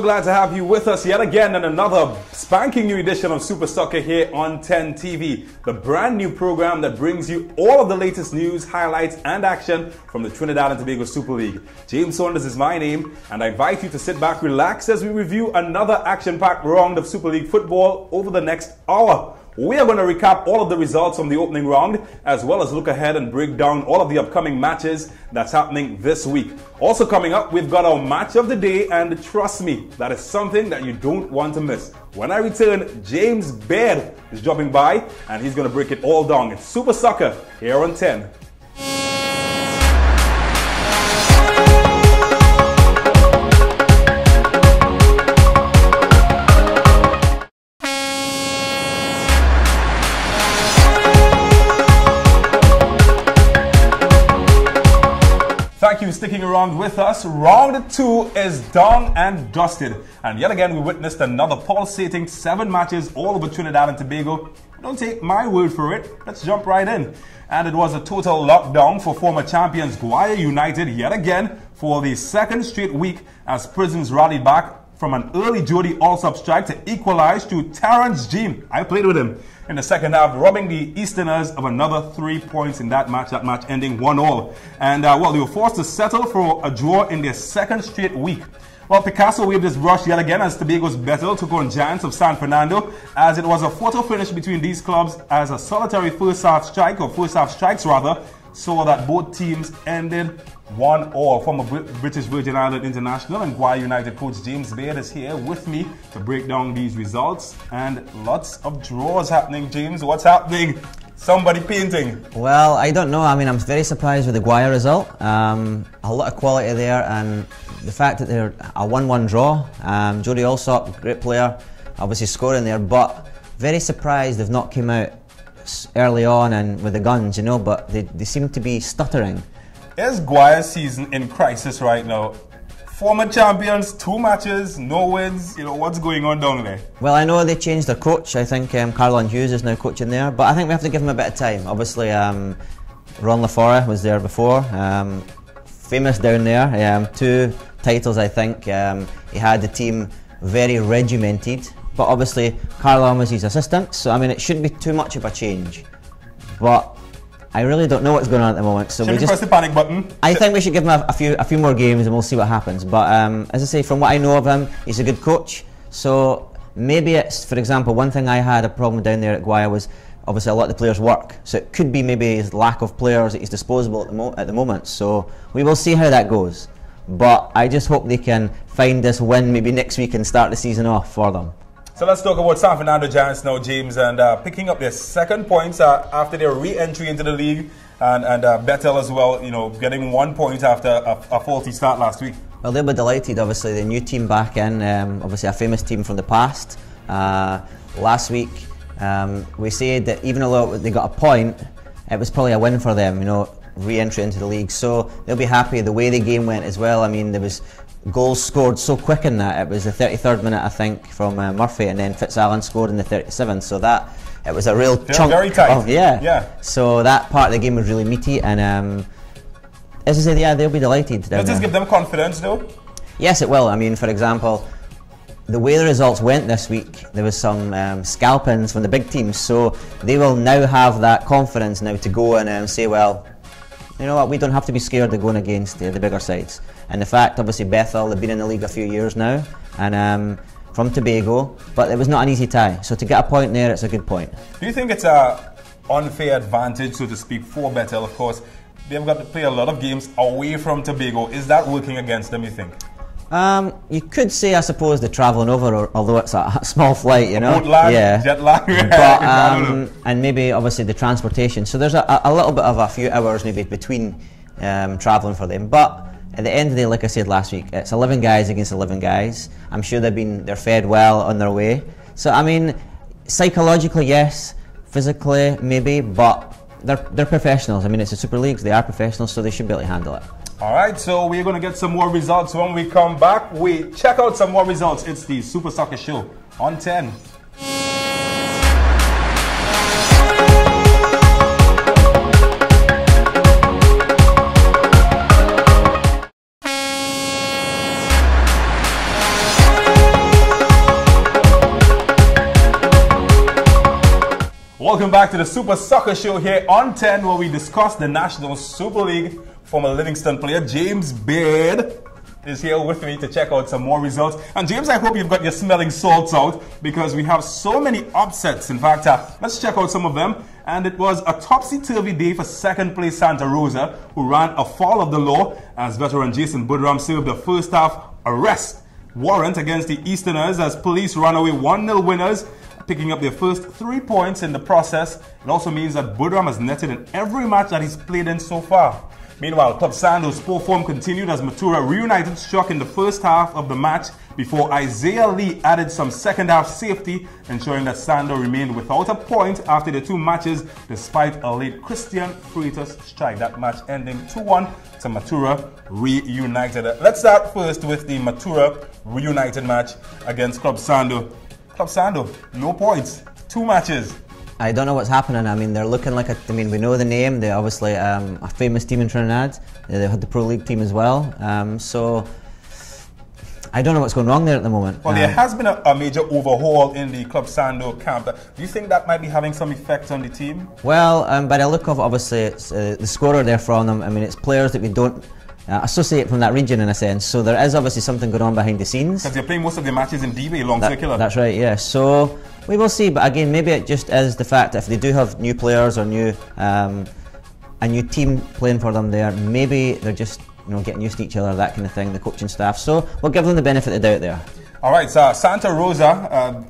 glad to have you with us yet again in another spanking new edition of Super Soccer here on 10 TV, the brand new program that brings you all of the latest news, highlights and action from the Trinidad and Tobago Super League. James Saunders is my name, and I invite you to sit back, relax as we review another action-packed round of Super League football over the next hour. We are going to recap all of the results from the opening round, as well as look ahead and break down all of the upcoming matches that's happening this week. Also coming up, we've got our match of the day, and trust me, that is something that you don't want to miss. When I return, James Baird is dropping by, and he's going to break it all down. It's Super Soccer here on 10. Thank you for sticking around with us. Round 2 is done and dusted. And yet again, we witnessed another pulsating 7 matches all over Trinidad and Tobago. Don't take my word for it. Let's jump right in. And it was a total lockdown for former champions Guaya United yet again for the second straight week as Prisons rallied back from an early Jody Allsop strike to equalize to Terrence Jean. I played with him in the second half, robbing the Easterners of another 3 points in that match ending 1-1. And well, they were forced to settle for a draw in their second straight week. Well, Picasso waved his brush yet again as Tobago's Betel took on Giants of San Fernando, as it was a photo finish between these clubs as a solitary first half strikes saw that both teams ended 1-1. Former British Virgin Island International and Guaya United coach James Baird is here with me to break down these results, and lots of draws happening. James, what's happening? Somebody painting? Well, I don't know. I mean, I'm very surprised with the Guaya result. A lot of quality there, and the fact that they're a 1-1 draw. Jody Allsop, great player, obviously scoring there, but very surprised they've not come out early on and with the guns, you know, but they seem to be stuttering. Is Guaya's season in crisis right now? Former champions, 2 matches, no wins. You know, what's going on down there? Well, I know they changed their coach. I think Carlon Hughes is now coaching there, but I think we have to give him a bit of time. Obviously, Ron Lafora was there before, famous down there. 2 titles, I think. He had the team very regimented, but obviously Carlon was his assistant, so I mean it shouldn't be too much of a change. But I really don't know what's going on at the moment, so we just press the panic button. I think we should give him a few more games and we'll see what happens. But as I say, from what I know of him, he's a good coach. So maybe it's, for example, one thing I had a problem down there at Guaya was obviously a lot of the players work. So it could be maybe his lack of players at his disposal at the moment. So we will see how that goes. But I just hope they can find this win maybe next week and start the season off for them. So let's talk about San Fernando Giants now, James, and picking up their second points after their re-entry into the league, and Betel as well, you know, getting 1 point after a faulty start last week. Well, they'll be delighted, obviously, the new team back in, obviously a famous team from the past. Last week, we said that even though they got a point, it was probably a win for them, you know, re-entry into the league. So they'll be happy the way the game went as well. I mean, there was goals scored so quick in that. It was the 33rd minute, I think, from Murphy, and then Fitzallen scored in the 37th. So that it was a real chunk. Very tight. Yeah. So that part of the game was really meaty, and as I said, yeah, they'll be delighted. Does this give them confidence, though? Yes, it will. I mean, for example, the way the results went this week, there was some scalpings from the big teams, so they will now have that confidence now to go and say, well, you know what, we don't have to be scared of going against the bigger sides. And the fact, obviously, Bethel, they've been in the league a few years now, and from Tobago, but it was not an easy tie. So to get a point there, it's a good point. Do you think it's an unfair advantage, so to speak, for Bethel? Of course, they've got to play a lot of games away from Tobago. Is that working against them, you think? You could say, I suppose, the travelling over, although it's a small flight, you know. Boat lag, yeah. jet lag. But, and maybe, obviously, the transportation. So there's a little bit of a few hours maybe between travelling for them. But at the end of the day, like I said last week, it's 11 guys against 11 guys. I'm sure they're fed well on their way. So, I mean, psychologically, yes. Physically, maybe. But they're professionals. I mean, it's a Super League. They are professionals, so they should be able to handle it. Alright, so we're going to get some more results when we come back. We check out some more results. It's the Super Soccer Show on 10. Welcome back to the Super Soccer Show here on 10, where we discuss the National Super League. Former Livingston player James Beard is here with me to check out some more results. And James, I hope you've got your smelling salts out, because we have so many upsets. In fact, let's check out some of them. And it was a topsy-turvy day for second place Santa Rosa, who ran afoul of the law as veteran Jason Budram served the first half arrest warrant against the Easterners as police ran away 1-0 winners, picking up their first 3 points in the process. It also means that Budram has netted in every match that he's played in so far. Meanwhile, Club Sando's poor form continued as Matura reunited struck in the first half of the match before Isaiah Lee added some second half safety, ensuring that Sando remained without a point after the 2 matches despite a late Christian Freitas strike. That match ending 2-1 to Matura reunited. Let's start first with the Matura reunited match against Club Sando. Club Sando, no points, 2 matches. I don't know what's happening. I mean, they're looking like we know the name. They're obviously a famous team in Trinidad. They had the Pro League team as well. So I don't know what's going wrong there at the moment. Well, there has been a major overhaul in the Club Sando camp. Do you think that might be having some effect on the team? Well, by the look of, obviously, it's the scorer there from them. I mean, it's players that we don't associate from that region in a sense. So there is obviously something going on behind the scenes. Because they're playing most of their matches in DB, long circular. That's right, yeah. So we will see, but again, maybe it just is the fact that if they do have new players or a new team playing for them there, maybe they're just getting used to each other, that kind of thing, the coaching staff. So we'll give them the benefit of the doubt there. All right, so Santa Rosa,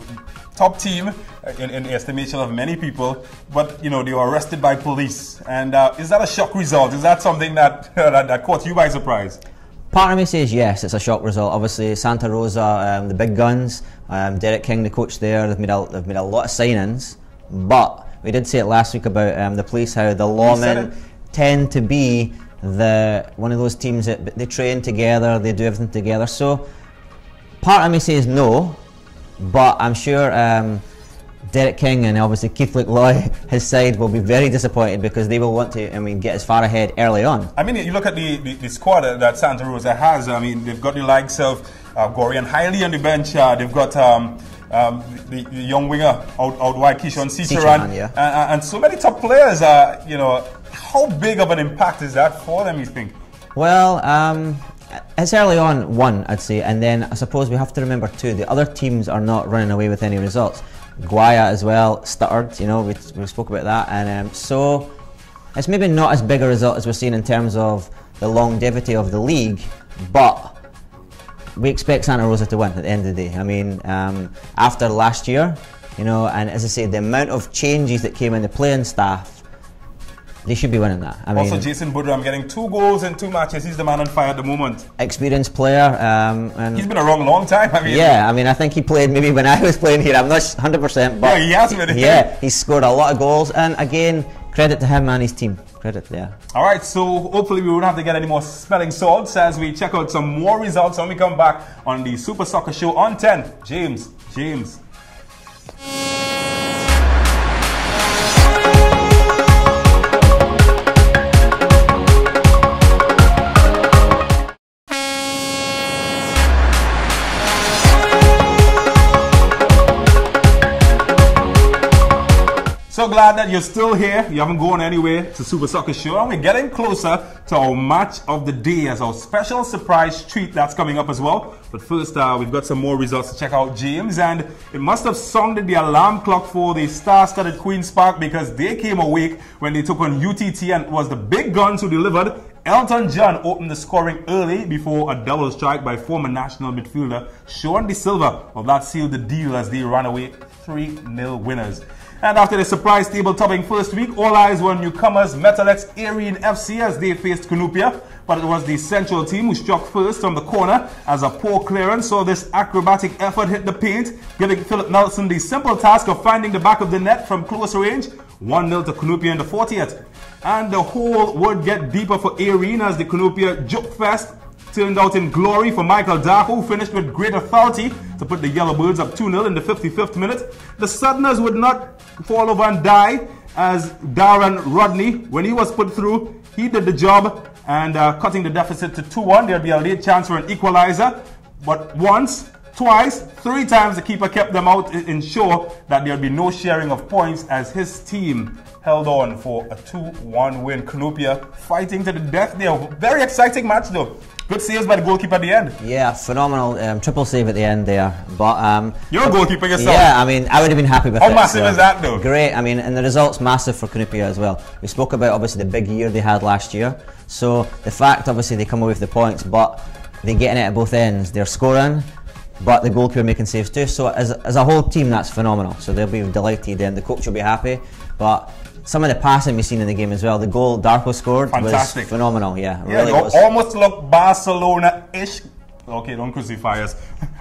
top team in the estimation of many people, but they were arrested by police. And is that a shock result? Is that something that that caught you by surprise? Part of me says yes, it's a shock result. Obviously, Santa Rosa, the big guns, Derek King, the coach there, they've made a lot of signings. But we did say it last week about the police, how the lawmen tend to be one of those teams that they train together, they do everything together. So part of me says no, but I'm sure Derek King and obviously Keith Luke-Loy, his side, will be very disappointed because they will want to, get as far ahead early on. I mean, you look at the squad that Santa Rosa has. I mean, they've got the likes of Gorian Hiley on the bench. They've got the young winger out wide, Keishon Ciceran, yeah. And so many top players. How big of an impact is that for them, you think? Well, it's early on, one, I'd say, and then I suppose we have to remember too, the other teams are not running away with any results. Guaya as well stuttered, we spoke about that, and so it's maybe not as big a result as we're seeing in terms of the longevity of the league, but we expect Santa Rosa to win at the end of the day. I mean, after last year, and as I say, the amount of changes that came in the playing staff, they should be winning that. Also, Jason Budram getting 2 goals in 2 matches. He's the man on fire at the moment. Experienced player. And he's been around a long time. I think he played maybe when I was playing here. I'm not 100%, but yeah, he has been. Yeah, he's scored a lot of goals. And again, credit to him and his team. Credit there. All right, so hopefully we won't have to get any more smelling salts as we check out some more results when we come back on the Super Soccer Show on 10. James. So glad that you're still here. You haven't gone anywhere. It's a Super Soccer Show, and we're getting closer to our match of the day as our special surprise treat that's coming up as well. But first, we've got some more results to check out, James, and it must have sounded the alarm clock for the star-studded Queen's Park, because they came awake when they took on UTT, and it was the big guns who delivered. Elton John opened the scoring early before a double strike by former national midfielder Sean De Silva. Well, that sealed the deal as they ran away 3-0 winners. And after the surprise table-topping first week, all eyes were on newcomers Metalex Arene FC as they faced Cunupia. But it was the Central team who struck first from the corner as a poor clearance saw this acrobatic effort hit the paint, giving Philip Nelson the simple task of finding the back of the net from close range. 1-0 to Cunupia in the 40th. And the hole would get deeper for Arene as the Cunupia Joke Fest turned out in glory for Michael Darko, who finished with great authority to put the Yellowbirds up 2-0 in the 55th minute. The Southerners would not fall over and die as Darren Rodney, when he was put through, he did the job and cutting the deficit to 2-1. There'll be a late chance for an equalizer. But once twice, 3 times the keeper kept them out to ensure that there would be no sharing of points as his team held on for a 2-1 win. Canopia fighting to the death there. Very exciting match though. Good saves by the goalkeeper at the end. Yeah, phenomenal triple save at the end there. But you're a goalkeeper yourself. Yeah, I mean, I would have been happy with it. How massive is that though? Great. I mean, and the result's massive for Canopia as well. We spoke about obviously the big year they had last year. So the fact obviously they come away with the points, but they're getting it at both ends. They're scoring, but the goalkeeper making saves too. So as a whole team, that's phenomenal. So they'll be delighted, and the coach will be happy. But some of the passing we've seen in the game as well. The goal Darko scored was phenomenal. Yeah, yeah, really was. Almost looked Barcelona-ish. Okay, don't crucify us.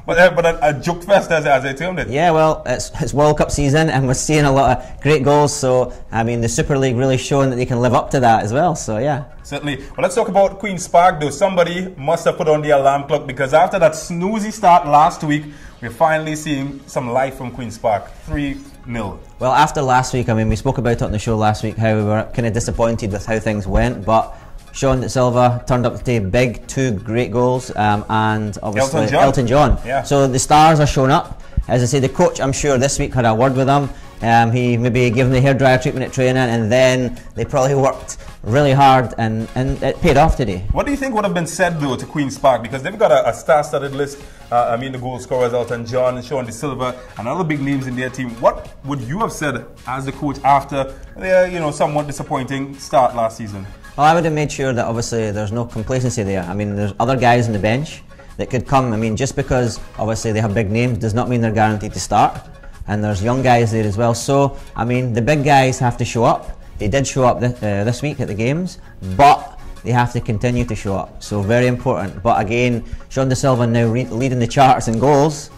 but a joke fest as I termed it. Yeah, well, it's World Cup season and we're seeing a lot of great goals. So, I mean, the Super League really showing that they can live up to that as well. So, yeah. Certainly. Well, let's talk about Queen's Park though. Somebody must have put on the alarm clock because after that snoozy start last week, we're finally seeing some life from Queen's Park. 3-0. Well, after last week, I mean, we spoke about it on the show last week, how we were kind of disappointed with how things went, but Sean De Silva turned up today, big, 2 great goals, and obviously Elton John. Yeah. So the stars are showing up. As I say, the coach, I'm sure this week had a word with them. He maybe gave them the hairdryer treatment at training, and then they probably worked really hard, and it paid off today. What do you think would have been said though to Queen's Park? Because they've got a star-studded list. I mean, the goal scorers, Elton John, Sean De Silva, and other big names in their team. What would you have said as the coach after their, somewhat disappointing start last season? Well, I would have made sure that obviously there's no complacency there. I mean, there's other guys on the bench that could come. I mean, just because obviously they have big names does not mean they're guaranteed to start. And there's young guys there as well. So, I mean, the big guys have to show up. They did show up this week at the games, but they have to continue to show up. So, very important. But again, Sean De Silva now leading the charts in goals.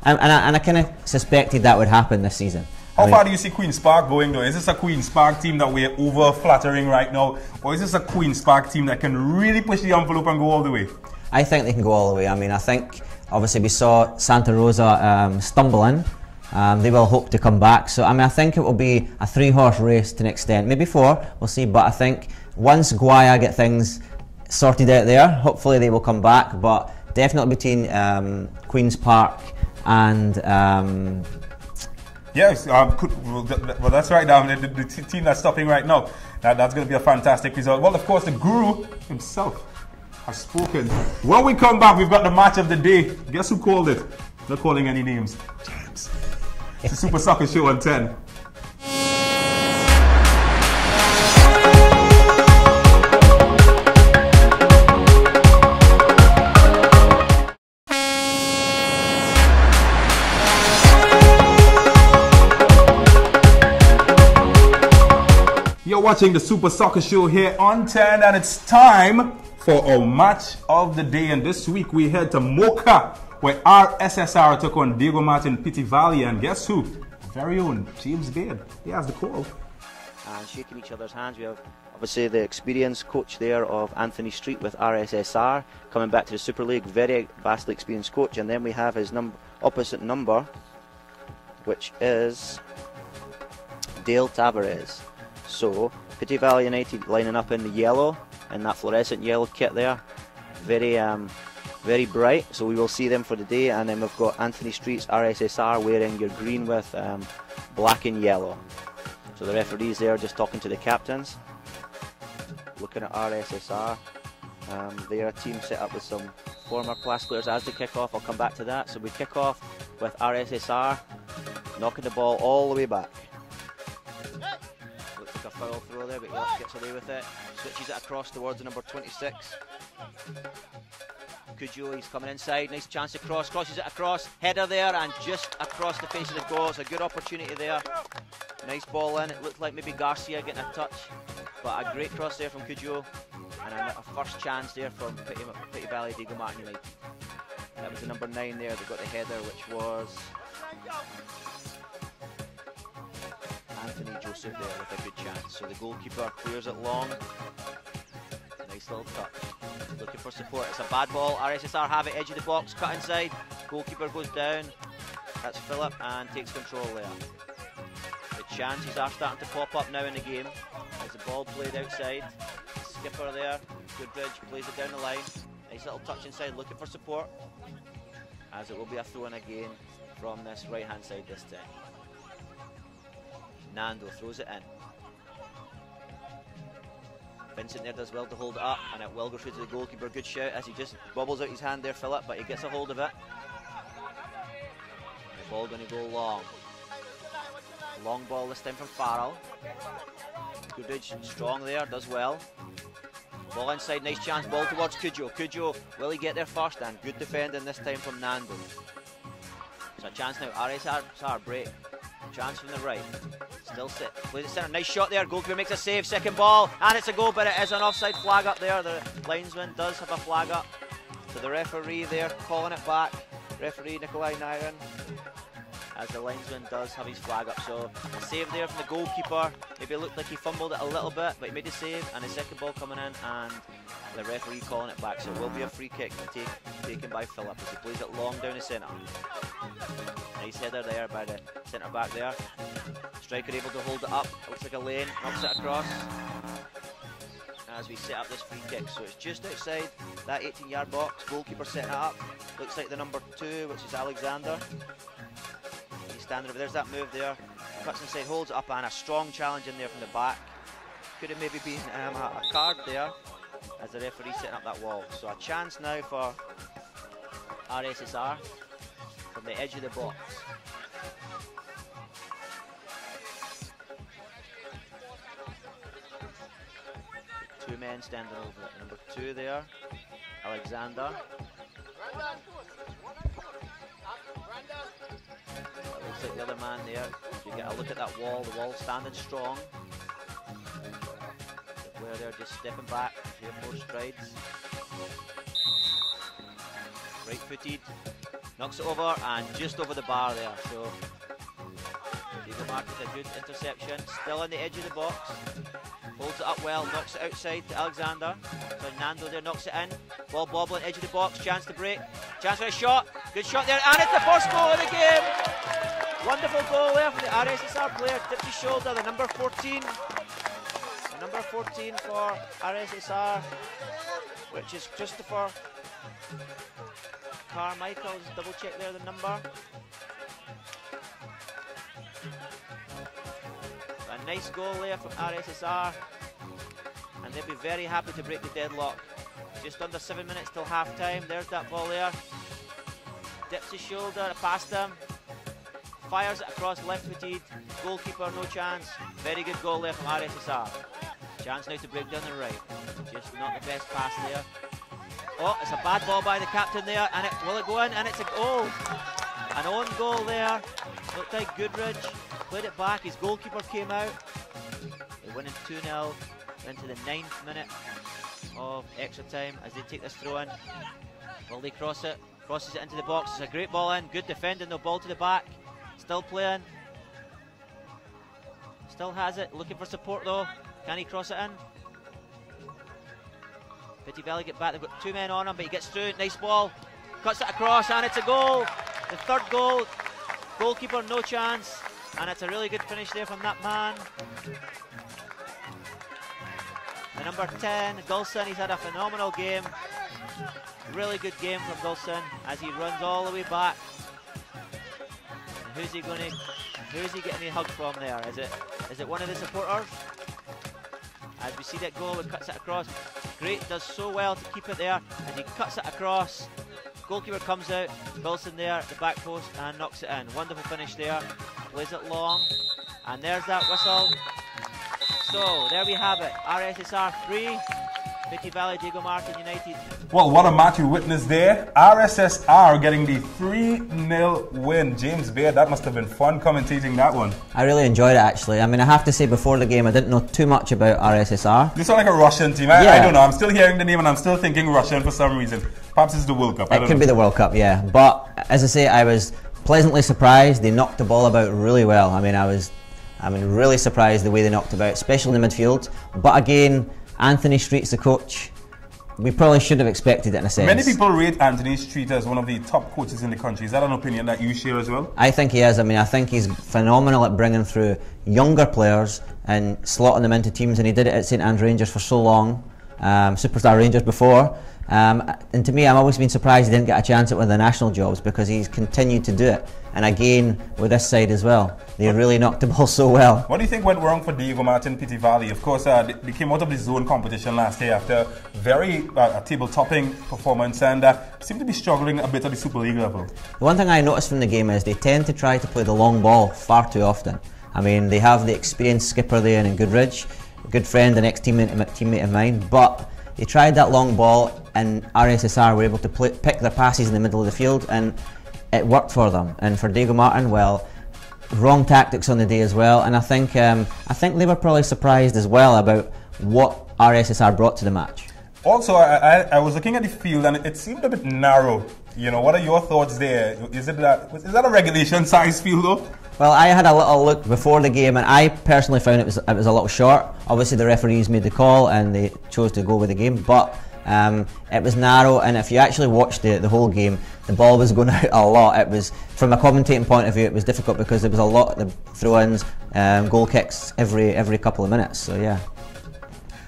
And I kind of suspected that would happen this season. How far do you see Queen's Park going though? Is this a Queen's Park team that we're over flattering right now? Or is this a Queen's Park team that can really push the envelope and go all the way? I think they can go all the way. I mean, I think obviously we saw Santa Rosa stumbling. They will hope to come back. So, I mean, I think it will be a 3-horse race to an extent. Maybe 4, we'll see. But I think once Guaya get things sorted out there, hopefully they will come back. But definitely between Queen's Park and... Yes, well, that's right. The team that's stopping right now, that's going to be a fantastic result. Well, of course, the guru himself has spoken. When we come back, we've got the match of the day. Guess who called it? Not calling any names. James. It's the Super Soccer Show on 10. You're watching the Super Soccer Show here on 10, and it's time for our match of the day. And this week we head to Mocha, where RSSR took on Diego Martin Pity Valley, and guess who? Our very own James Baird. He has the call. And shaking each other's hands, we have obviously the experienced coach there of Anthony Street with RSSR coming back to the Super League, very vastly experienced coach, and then we have his opposite number, which is Dale Tavares. So, Pity Valley United lining up in the yellow, in that fluorescent yellow kit there. Very bright, so we will see them for the day. And then we've got Anthony Street's RSSR wearing your green with black and yellow. So the referees there just talking to the captains. Looking at RSSR. They are a team set up with some former class players as they kick off. I'll come back to that. So we kick off with RSSR knocking the ball all the way back. Looks like a foul throw there, but he gets away with it. Switches it across towards the number 26. Cujo, he's coming inside, nice chance to cross, crosses it across, header there, and just across the face of the goal. It's a good opportunity there. Nice ball in, it looked like maybe Garcia getting a touch, but a great cross there from Cujo, and a first chance there from Pity Valley Diego Martin United. That was the number 9 there that got the header, which was Anthony Joseph there with a good chance. So the goalkeeper clears it long. Nice little touch. Looking for support. It's a bad ball. RSSR have it, edge of the box, cut inside. Goalkeeper goes down. That's Philip and takes control there. The chances are starting to pop up now in the game as the ball played outside. Skipper there. Goodridge plays it down the line. Nice little touch inside, looking for support. as it will be a throw in again from this right hand side this time. Nando throws it in. Vincent there does well to hold it up, and it will go through to the goalkeeper. Good shout as he just bobbles out his hand there, Philip, but he gets a hold of it. The ball going to go long. Long ball this time from Farrell. Goodridge strong there, does well. Ball inside, nice chance, ball towards Cujo. Cujo, will he get there first? And good defending this time from Nando. There's a chance now, RSR break. Chance from the right. Still sit, plays it centre, nice shot there, goalkeeper makes a save, second ball, and it's a goal, but it is an offside flag up there. The linesman does have a flag up. So the referee there calling it back. Referee Nikolai Nyren, as the linesman does have his flag up. So a save there from the goalkeeper. Maybe it looked like he fumbled it a little bit, but he made a save, and the second ball coming in, and the referee calling it back. So it will be a free kick taken by Philip as he plays it long down the centre. Nice header there by the centre back there. Striker able to hold it up. Looks like a lane, knocks it across as we set up this free kick. So it's just outside that 18-yard box. Goalkeeper setting it up. Looks like the number 2, which is Alexander. He's standing over. There's that move there. Cuts inside, holds it up, and a strong challenge in there from the back. Could have maybe been a card there as the referee setting up that wall. So a chance now for RSSR from the edge of the box. Two men standing over it. Number 2 there, Alexander. That looks like the other man there. You get a look at that wall, the wall standing strong. The player there just stepping back, 3 or 4 strides. Right footed, knocks it over and just over the bar there. So Diego Martin's a good interception, still on the edge of the box. Holds it up well, knocks it outside to Alexander. So Nando there knocks it in. Ball bobbling, edge of the box, chance to break. Chance for a shot, good shot there, and it's the first goal of the game! Wonderful goal there from the RSSR player, tipped his shoulder, the number 14. The number 14 for RSSR, which is Christopher Carmichael. Just double check there the number. A nice goal there from RSSR, and they'll be very happy to break the deadlock. Just under 7 minutes till half time. There's that ball there. Dips his shoulder past him. Fires it across left footed. Goalkeeper, no chance. Very good goal there from RSSR. Chance now to break down the right. Just not the best pass there. Oh, it's a bad ball by the captain there, and will it go in? And it's a goal. An own goal there. Looked like Goodridge played it back. His goalkeeper came out. They're winning 2-0 into the 9th minute of extra time as they take this throw in. Will they cross it? Crosses it into the box. It's a great ball in. Good defending. The ball to the back. Still playing. Still has it. Looking for support though. Can he cross it in? Petit Valley get back. They've got 2 men on him, but he gets through. Nice ball. Cuts it across, and it's a goal. The 3rd goal. Goalkeeper, no chance. And it's a really good finish there from that man. The number 10, Dulson, he's had a phenomenal game. Really good game from Dulson as he runs all the way back. And who's he getting a hug from there? Is it one of the supporters? As we see that goal, it cuts it across. Great, does so well to keep it there as he cuts it across. Goalkeeper comes out, Wilson there at the back post and knocks it in. Wonderful finish there, plays it long, and there's that whistle. So there we have it, RSSR 3, Petit Valley Diego Martin United. Well, what a match you witnessed there. RSSR getting the 3-0 win. James Baird, that must have been fun commentating that one. I really enjoyed it actually. I mean, I have to say before the game I didn't know too much about RSSR. You sound like a Russian team. I don't know, I'm still hearing the name and I'm still thinking Russian for some reason. Perhaps it's the World Cup. It could be the World Cup, yeah. But as I say, I was pleasantly surprised. They knocked the ball about really well. I mean, really surprised the way they knocked about, especially in the midfield. But again, Anthony Street's the coach. We probably should have expected it in a sense. Many people rate Anthony Street as one of the top coaches in the country. Is that an opinion that you share as well? I think he is. I mean, I think he's phenomenal at bringing through younger players and slotting them into teams, and he did it at St Anne's Rangers for so long, Superstar Rangers before. And to me, I've always been surprised he didn't get a chance at one of the national jobs, because he's continued to do it. And again, with this side as well, they really knocked the ball so well. What do you think went wrong for Diego Martin Pity Valley? Of course, they came out of the zone competition last year after a very table-topping performance, and seem to be struggling a bit at the Super League level. The one thing I noticed from the game is they tend to try to play the long ball far too often. I mean, they have the experienced skipper there in Goodridge, a good friend and ex-teammate of mine, but they tried that long ball, and RSSR were able to pick their passes in the middle of the field, and it worked for them. And for Diego Martin, well, wrong tactics on the day as well. And I think they were probably surprised as well about what RSSR brought to the match. Also, I was looking at the field, and it seemed a bit narrow. You know, what are your thoughts there? Is that a regulation size field though? Well, I had a little look before the game, and I personally found it was a little short. Obviously, the referees made the call, and they chose to go with the game, but it was narrow. And if you actually watched the whole game, the ball was going out a lot. It was, from a commentating point of view, it was difficult because there was a lot of throw-ins, goal kicks every couple of minutes. So yeah.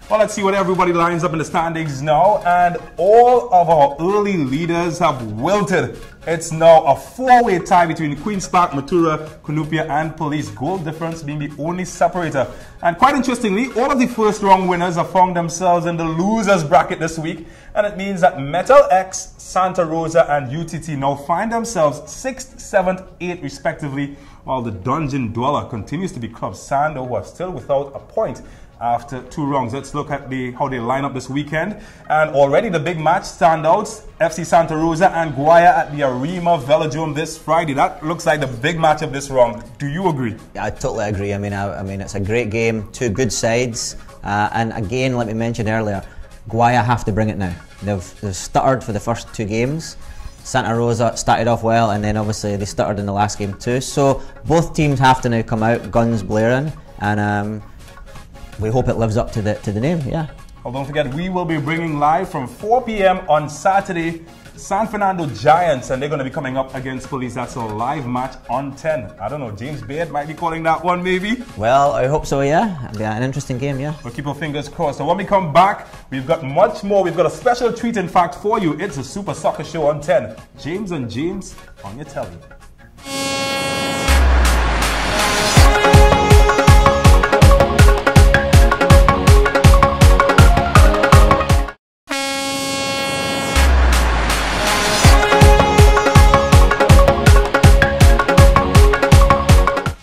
Well, let's see what everybody lines up in the standings now, and all of our early leaders have wilted. It's now a four-way tie between Queen's Park, Matura, Cunupia and Police, goal difference being the only separator. And quite interestingly, all of the first round winners have found themselves in the losers bracket this week, and it means that Metal X, Santa Rosa and UTT now find themselves 6th, 7th, 8th respectively, while the Dungeon Dweller continues to be Club Sando, who are still without a point after 2 rounds. Let's look at how they line up this weekend. And already the big match standouts, FC Santa Rosa and Guaya at the Arima Velodrome this Friday. That looks like the big match of this round. Do you agree? Yeah, I totally agree. I mean, it's a great game, 2 good sides. And again, like we mentioned earlier, Guaya have to bring it now. They've stuttered for the first 2 games. Santa Rosa started off well, and then obviously they stuttered in the last game too. So both teams have to now come out guns blaring, and we hope it lives up to the name, yeah. Well, don't forget, we will be bringing live from 4 p.m. on Saturday, San Fernando Giants, and they're going to be coming up against Police. That's a live match on 10. I don't know, James Baird might be calling that one, maybe? Well, I hope so, yeah. It'll be an interesting game, yeah. We'll keep our fingers crossed. So when we come back, we've got much more. We've got a special treat, in fact, for you. It's a Super Soccer Show on 10. James and James on your telly.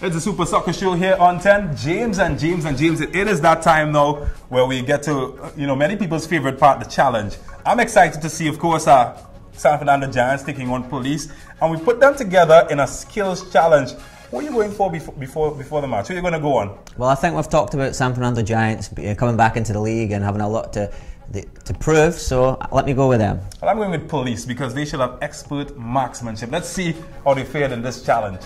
It's a Super Soccer Show here on 10. James and James and James. It is that time now where we get to, many people's favorite part, the challenge. I'm excited to see, of course, San Fernando Giants taking on Police, and we put them together in a skills challenge. What are you going for before the match? Who are you going to go on? Well, I think we've talked about San Fernando Giants coming back into the league and having a lot to prove, so let me go with them. Well, I'm going with Police because they should have expert marksmanship. Let's see how they fared in this challenge.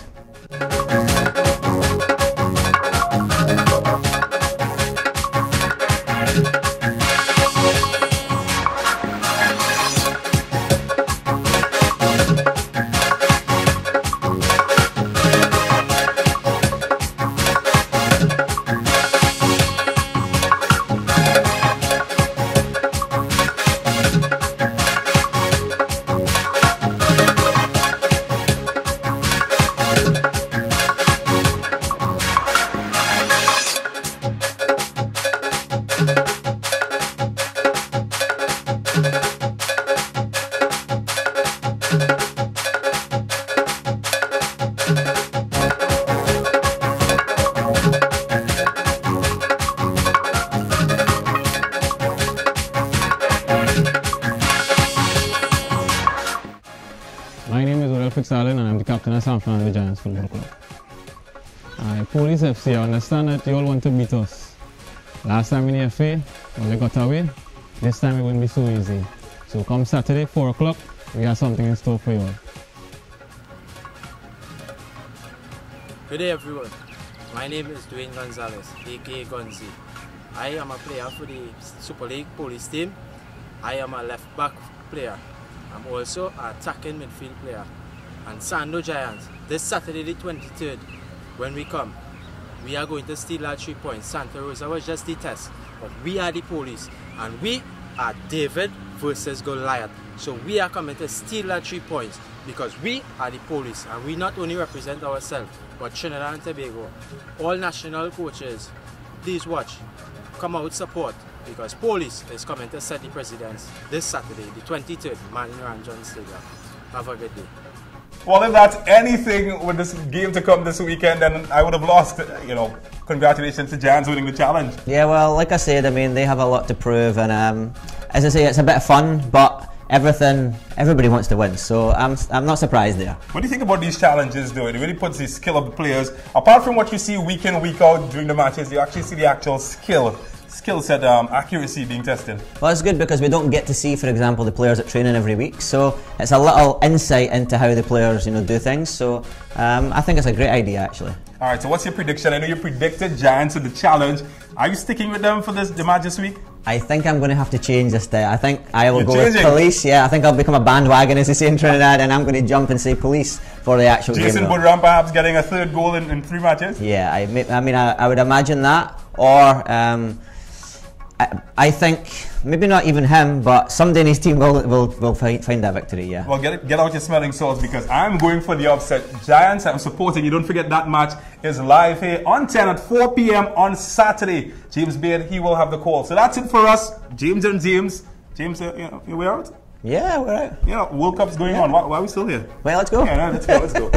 And I'm the captain of San Fernando Giants Football Club. Police FC, I understand that you all want to beat us. Last time in the FA, we got away. This time it won't be so easy. So come Saturday, 4 o'clock, we have something in store for you all. Good day everyone. My name is Dwayne Gonzalez, aka Gonzi. I am a player for the Super League Police team. I am a left back player. I'm also an attacking midfield player. And Sando Giants, this Saturday the 23rd, when we come, we are going to steal our 3 points. Santa Rosa was just the test, but we are the Police, and we are David versus Goliath. So we are coming to steal that 3 points because we are the police and we not only represent ourselves but Trinidad and Tobago. All national coaches, please watch, come out support because police is coming to set the precedence this Saturday, the 23rd, Man Ranjan Stadium. Have a good day. Well, if that's anything with this game to come this weekend, then I would have lost. You know, congratulations to Giants winning the challenge. Yeah, well, like I said, I mean, they have a lot to prove, and as I say, it's a bit of fun, but everybody wants to win, so I'm not surprised there. What do you think about these challenges, though? It really puts the skill of the players. Apart from what you see week in, week out during the matches, you actually see the actual skill set, accuracy being tested. Well, it's good because we don't get to see, for example, the players at training every week, so it's a little insight into how the players, you know, do things. So I think it's a great idea, actually. All right. So what's your prediction? I know you predicted Giants in the challenge. Are you sticking with them for the match this week? I think I'm going to have to change this day. I think I will You're go changing? with police. Yeah, I think I'll become a bandwagon, as they say in Trinidad, and I'm going to jump and say police for the actual game. Jason Budram perhaps getting a 3rd goal in 3 matches? Yeah, I mean, I would imagine that, or I think maybe not even him, but somebody in his team will find that victory. Yeah. Well, get out your smelling salts because I'm going for the upset. Giants, I'm supporting you. Don't forget that match is live here on 10 at 4 p.m. on Saturday. James Beard, he will have the call. So that's it for us. James and James. James, we're out? Yeah, we're out. World Cup's going on. Why are we still here? Well, let's go. Yeah, no, let's go.